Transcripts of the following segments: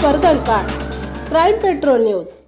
कर्दळकाळ। Crime petrol news.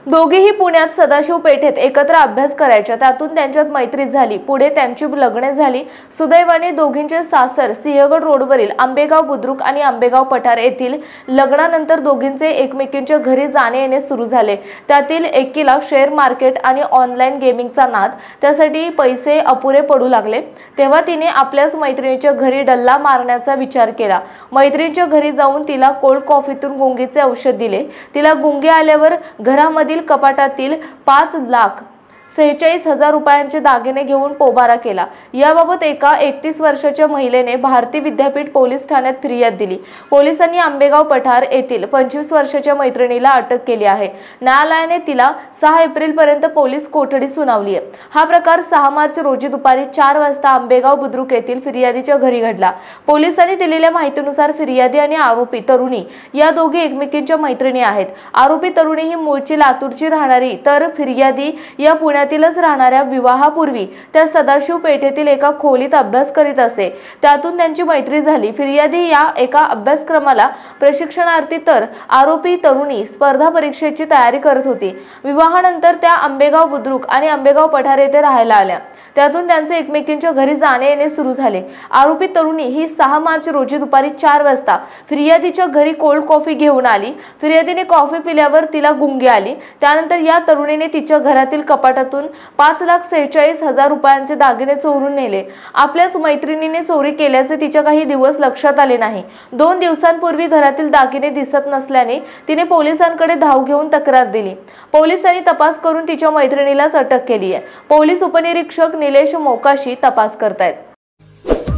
दोघेही पुण्यात सदाशिव पेठेत एकत्र अभ्यास करायच्या, त्यातून त्यांच्यात मैत्री झाली। पुढे त्यांची लग्ने झाली। सुदैवाने दोघींचे सासर सिंहगड रोडवरील आंबेगाव बुद्रुक आणि आंबेगाव पठार येथील लग्नानंतर दोघींचे एकमेकींच्या घरी जाणे येणे सुरू झाले। त्यातील एकीला शेअर मार्केट आणि ऑनलाईन गेमिंगचा नाद, त्यासाठी पैसे अपुरे पडू लागले। तेव्हा तिने आपल्याच मैत्रिणीच्या घरी डल्ला मारण्याचा विचार केला। मैत्रिणीच्या घरी जाऊन तिला कोल्ड कॉफीतून गुंगीचे औषध दिले। तिला गुंगी आल्यावर घरामध्ये कपाटातील 5,46,000 रुपयांचे दागिने घेऊन पोबारा केला। याबाबत एका 31 वर्षाच्या महिलेने भारती विद्यापीठ पोलीस ठाण्यात फिर्याद दिली। पोलिसांनी आंबेगाव पठार येथील 25 वर्षाच्या मैत्रिणीला अटक केली आहे। न्यायालयाने तिला 6 एप्रिल पर्यंत पोलीस कोठडी सुनावली आहे। हा प्रकार 6 मार्च रोजी दुपारी 4 वाजता आंबेगाव बुद्रुक येथील फिर्यादीच्या घरी घडला। पोलिसांनी दिलेल्या माहितीनुसार फिर्यादी आणि आरोपी तरुणी या दोघी एकमेकींच्या मैत्रिणी आहेत। आरोपी तरुणी ही मूळची लातूरची राहणारी, तर फिर्यादी या पुण्यातीलच राहणाऱ्या। विवाहापूर्वी त्या सदाशिव पेठेतील एका खोलीत अभ्यास करीत असे, त्यातून त्यांची मैत्री झाली। फिर्यादी या एका अभ्यासक्रमाला प्रशिक्षणार्थी, तर आरोपी तरुणी स्पर्धा परीक्षेची तयारी करत होती। विवाहानंतर त्या आंबेगाव बुद्रुक आणि आंबेगाव पठार येथे राहायला आल्या, त्यातून त्यांचे एकमेकींच्या घरी जाणे येणे सुरू झाले। आरोपी तरुणी ही 6 मार्च रोजी दुपारी 4 वाजता फिर्यादीच्या घरी कोल्ड कॉफी घेऊन आली। फिर्यादीने कॉफी पिल्यावर तिला गुंगी आली। त्यानंतर या तरुणीने तिच्या घरातील कपाटातून 5,46,000 रुपयांचे दागिने चोरून नेले। आपल्याच मैत्रिणीने चोरी केल्याचे तिच्या काही दिवस लक्षात आले नाही। 2 दिवसांपूर्वी घरातील दागिने दिसत नसल्याने तिने पोलिसांकडे धाव घेऊन तक्रार दिली। पोलिसांनी तपास करून तिच्या मैत्रिणीलाच अटक केली आहे। पोलीस उपनिरीक्षक निलेश मोकाशी तपास करतायत।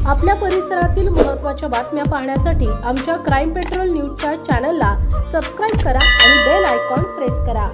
आपल्या परिसरातील महत्त्वाच्या बातम्या पाहण्यासाठी आमच्या क्राईम पेट्रोल न्यूजच्या चॅनलला सबस्क्राइब करा आणि बेल आयकॉन प्रेस करा।